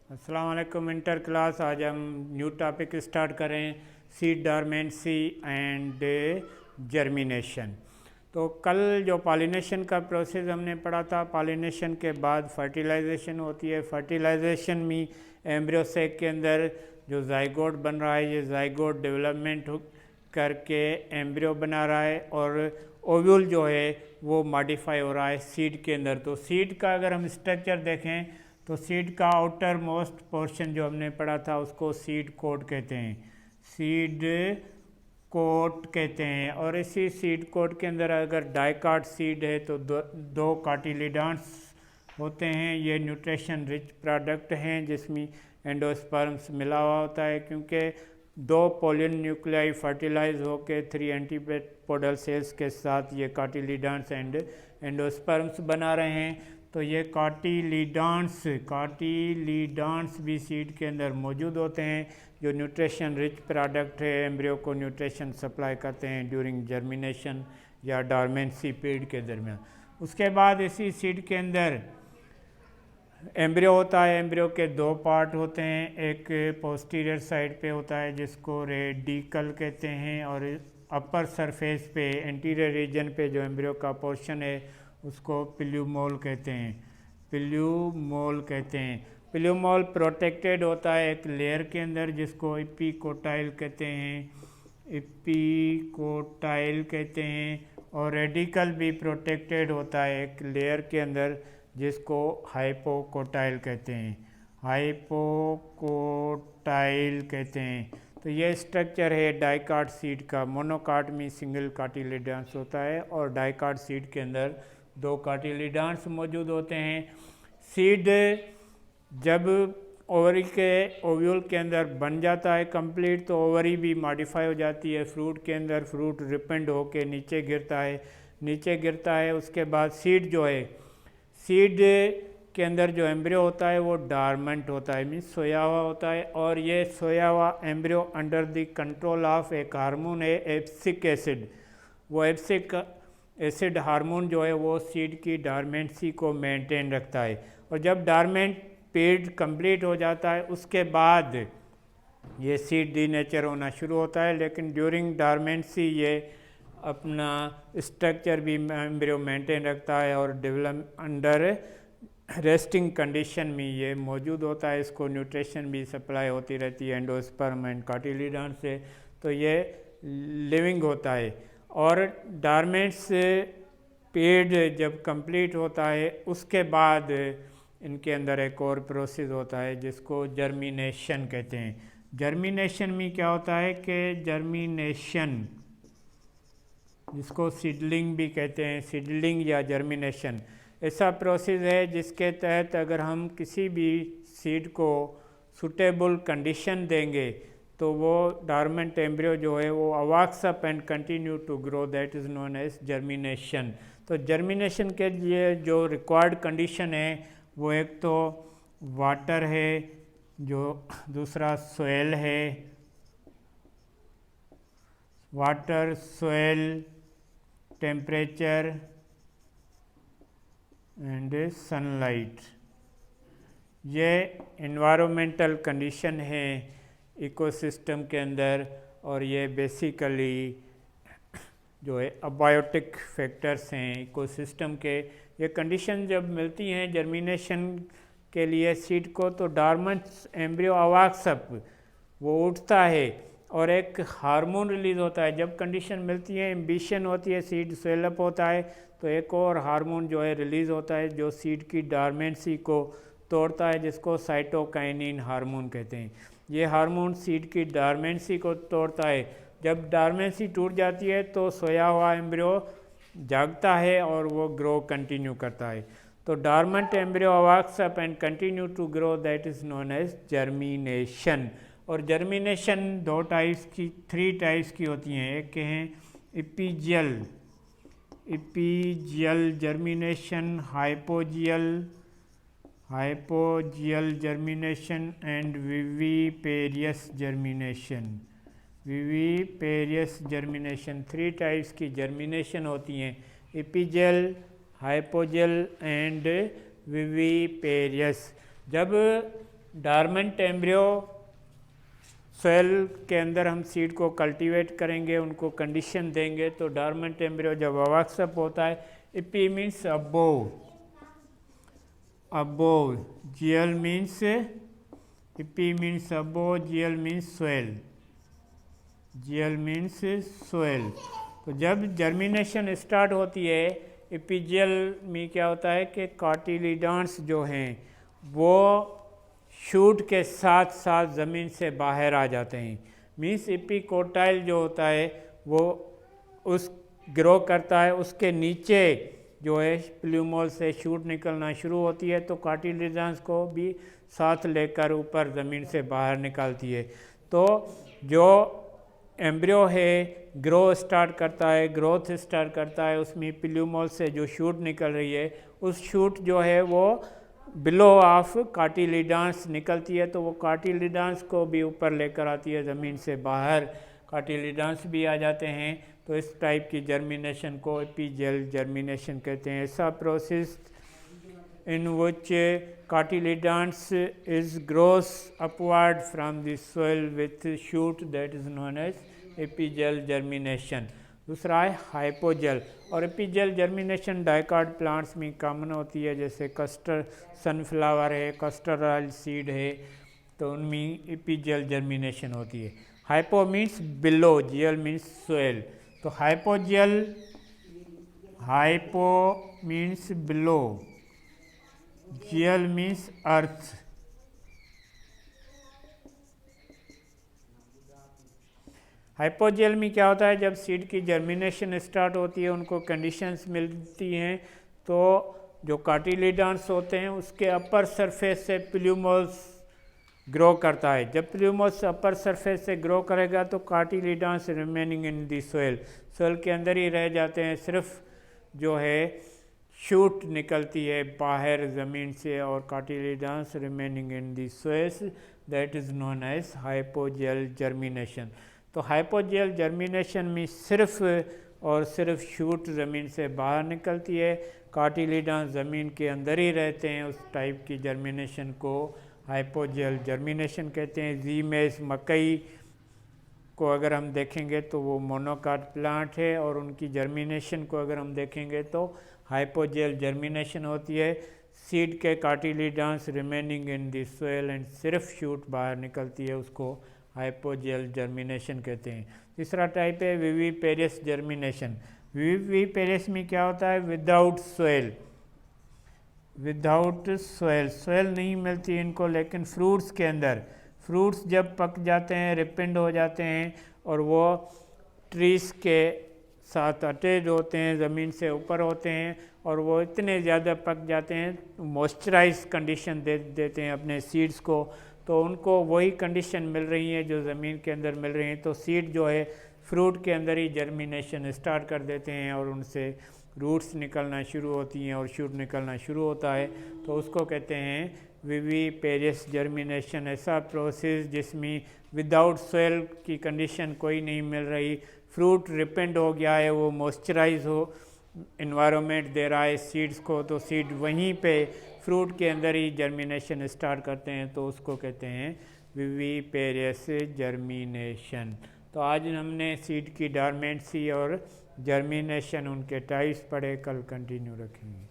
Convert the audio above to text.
अस्सलाम वालेकुम inter class. आज हम न्यू टॉपिक स्टार्ट करें, सीड डॉर्मेंसी एंड जर्मिनेशन। तो कल जो पॉलिनेशन का प्रोसेस हमने पढ़ा था, पॉलिनेशन के बाद फर्टिलाइजेशन होती है। फर्टिलाइजेशन में एम्ब्रियो सेक के अंदर जो जाइगोट बन रहा है, ये जाइगोट डेवलपमेंट करके एम्ब्रियो बना रहा है और ओव्यूल जो है वो मॉडिफाई हो रहा है सीड के अंदर। तो सीड का अगर हम स्ट्रक्चर देखें तो सीड का आउटर मोस्ट पोर्शन जो हमने पढ़ा था उसको सीड कोट कहते हैं, सीड कोट कहते हैं। और इसी सीड कोट के अंदर अगर डाइकाट सीड है तो दो कार्टिलिडान्स होते हैं। ये न्यूट्रिशन रिच प्रोडक्ट हैं जिसमें एंडोस्पर्म्स मिला हुआ होता है, क्योंकि दो पोलिन न्यूक्लियाई फर्टिलाइज होकर 3 एंटीपोडल सेल्स के साथ ये कार्टिलिडान्स एंड एंडोस्पर्म्स बना रहे हैं। तो ये कार्टिलिडान्स भी सीड के अंदर मौजूद होते हैं, जो न्यूट्रिशन रिच प्रोडक्ट है, एम्ब्रियो को न्यूट्रिशन सप्लाई करते हैं ड्यूरिंग जर्मिनेशन या डॉर्मेंसी पीरियड के दरमियान। उसके बाद इसी सीड के अंदर एम्ब्रियो होता है। एम्ब्रियो के दो पार्ट होते हैं, एक पोस्टीरियर साइड पे होता है जिसको रेडिकल कहते हैं, और अपर सरफेस पे एंटीरियर रीजन पे जो एम्ब्रियो का पोर्शन है उसको पिल्यूमोल कहते हैं। पिल्यूमोल प्रोटेक्टेड होता है एक लेयर के अंदर जिसको एपिकोटाइल कहते हैं, और रेडिकल भी प्रोटेक्टेड होता है एक लेयर के अंदर जिसको हाइपोकोटाइल कहते हैं। तो ये स्ट्रक्चर है डाइकाट सीड का। मोनोकाट में सिंगल कार्टिलिडान्स होता है और डाइकाट सीड के अंदर दो कार्टिलिडान्स मौजूद होते हैं। सीड जब ओवरी के ओव्यूल के अंदर बन जाता है कंप्लीट, तो ओवरी भी मॉडिफाई हो जाती है फ्रूट के अंदर। फ्रूट रिपेंड होके नीचे गिरता है। उसके बाद सीड जो है, सीड के अंदर जो एम्ब्रियो होता है वो डॉर्मेंट होता है, मीन्स सोया हुआ होता है। और ये सोया हुआ embryo under the control of एक हार्मोन है एब्सिक एसिड। वो एब्सिक एसिड हार्मोन जो है वो सीड की डॉर्मेंसी को मेंटेन रखता है। और जब डॉर्मेंट पीरियड कंप्लीट हो जाता है उसके बाद ये सीड डीनेचर होना शुरू होता है, लेकिन ड्यूरिंग डॉर्मेंसी ये अपना स्ट्रक्चर भी एम्ब्रियो मेंटेन रखता है और डेवलप अंडर रेस्टिंग कंडीशन में ये मौजूद होता है। इसको न्यूट्रिशन भी सप्लाई होती रहती है एंडोस्पर्म एंड कार्टिलिडान से, तो ये लिविंग होता है। और डॉर्मेंट्स पीरियड जब कंप्लीट होता है उसके बाद इनके अंदर एक और प्रोसेस होता है जिसको जर्मिनेशन कहते हैं। जर्मिनेशन में क्या होता है कि जर्मिनेशन, जिसको सीडलिंग भी कहते हैं, सीडलिंग या जर्मिनेशन, ऐसा प्रोसेस है जिसके तहत अगर हम किसी भी सीड को सूटेबल कंडीशन देंगे तो वो डॉर्मेंट एम्ब्रियो जो है वो awakes up and continue to grow, that is known as germination. तो जर्मिनेशन के लिए जो रिक्वायर्ड कंडीशन है वो एक तो वाटर है, जो दूसरा सोयल है, water, soil, temperature and sunlight. ये एनवायरमेंटल कंडीशन है इकोसिस्टम के अंदर, और ये बेसिकली जो है अबायोटिक फैक्टर्स हैं इकोसिस्टम के। ये कंडीशन जब मिलती हैं जर्मिनेशन के लिए सीड को, तो डॉर्मेंट एम्ब्रियो अवाक्स अप, वो उठता है और एक हार्मोन रिलीज़ होता है। जब कंडीशन मिलती है, एम्बिशन होती है, सीड स्वेलअप होता है, तो एक और हार्मोन जो है रिलीज़ होता है जो सीड की डॉर्मेंसी को तोड़ता है, जिसको साइटोकाइनिन हार्मोन कहते हैं। ये हार्मोन सीड की डॉर्मेंसी को तोड़ता है। जब डॉर्मेंसी टूट जाती है तो सोया हुआ एम्ब्रियो जागता है और वो ग्रो कंटिन्यू करता है। तो dormant embryo awakes up and continue to grow, that is known as germination. और जर्मिनेशन थ्री टाइप्स की होती हैं। एक हैं epigeal germination, hypogeal germination and viviparous germination. Three types की जर्मिनेशन होती हैं, इपीजियल, हाइपोजियल एंड विविपेरियस। जब डॉर्मेंट एम्ब्रियो सोयल के अंदर हम सीड को कल्टीवेट करेंगे, उनको कंडीशन देंगे। तो डॉर्मेंट एम्ब्रियो जब वर्कअप होता है, EP means above, above, GL means, EP means above, GL means soil, GL means soil. तो जब जर्मिनेशन स्टार्ट होती है, इपीजियल में क्या होता है कि कार्टिलिडान्स जो हैं वो शूट के साथ साथ ज़मीन से बाहर आ जाते हैं। मीन्स इपीकोटाइल जो होता है वो उस ग्रो करता है, उसके नीचे जो है प्लूमोल से शूट निकलना शुरू होती है, तो कार्टिलिडान्स को भी साथ लेकर ऊपर ज़मीन से बाहर निकालती है। तो जो एम्ब्रियो है ग्रो स्टार्ट करता है, ग्रोथ स्टार्ट करता है, उसमें प्लूमोल से जो शूट निकल रही है, उस शूट जो है वो बिलो ऑफ कार्टिलिडान्स निकलती है, तो वो कार्टिलिडान्स को भी ऊपर लेकर आती है ज़मीन से बाहर, कार्टिलिडान्स भी आ जाते हैं। तो इस टाइप की जर्मिनेशन को एपीजियल जर्मिनेशन कहते हैं। ऐसा process in which cartilagens is grows upward from the soil with shoot, that is known as epigeal germination. दूसरा है हाइपोजेल, और एपीजेल जर्मिनेशन डाइकाट प्लांट्स में कॉमन होती है, जैसे कस्टर सनफ्लावर है, कस्टर ऑयल सीड है, तो उनमें एपीजेल जर्मिनेशन होती है। Hypo means below, geal means soil. तो hypogeal, hypo means below, geal means earth. Hypogeal में क्या होता है, जब सीड की जर्मिनेशन स्टार्ट होती है, उनको कंडीशंस मिलती हैं, तो जो कार्टिलिडान्स होते हैं उसके अपर सरफेस से प्लूमोल्स ग्रो करता है। जब प्लूमोल्स अपर सरफेस से ग्रो करेगा तो cotyledons remaining in the soil, soil के अंदर ही रह जाते हैं, सिर्फ जो है शूट निकलती है बाहर ज़मीन से, और कार्टिलिडान्स रिमेनिंग इन दी सोयस, that is known as hypogeal germination. तो हाइपोजेल जर्मिनेशन में सिर्फ और सिर्फ शूट ज़मीन से बाहर निकलती है, कार्टिलिडान्स ज़मीन के अंदर ही रहते हैं। उस टाइप की जर्मिनेशन को हाइपोजेल जर्मिनेशन कहते हैं। जी मेज मकई को अगर हम देखेंगे तो वो मोनोकाट प्लांट है, और उनकी जर्मिनेशन को अगर हम देखेंगे तो हाइपोजेल जर्मिनेशन होती है। सीड के cotyledons remaining in the soil and सिर्फ शूट बाहर निकलती है, उसको हाइपोजेल जर्मिनेशन कहते हैं। तीसरा टाइप है विविपेरियस जर्मिनेशन। विविपेरियस में क्या होता है, without soil, without soil, soil नहीं मिलती इनको, लेकिन फ्रूट्स के अंदर, फ्रूट्स जब पक जाते हैं, रिपेंड हो जाते हैं, और वो ट्रीज के साथ अटैच होते हैं, ज़मीन से ऊपर होते हैं, और वो इतने ज़्यादा पक जाते हैं, मॉइस्चराइज कंडीशन दे देते हैं अपने सीड्स को, तो उनको वही कंडीशन मिल रही है जो ज़मीन के अंदर मिल रही है। तो सीड जो है फ्रूट के अंदर ही जर्मिनेशन स्टार्ट कर देते हैं, और उनसे रूट्स निकलना शुरू होती हैं और शूट निकलना शुरू होता है, तो उसको कहते हैं विविपेरियस जर्मिनेशन। ऐसा प्रोसेस जिसमें विदाउट सोयल की कंडीशन कोई नहीं मिल रही, फ्रूट रिपेंड हो गया है, वो मॉइस्चराइज हो, इन्वायरमेंट दे रहा है सीड्स को, तो सीड वहीं पे फ्रूट के अंदर ही जर्मिनेशन स्टार्ट करते हैं, तो उसको कहते हैं विविपेरियस जर्मिनेशन। तो आज हमने सीड की डॉर्मेंसी और जर्मिनेशन, उनके टाइप्स पढ़े, कल कंटिन्यू रखेंगे।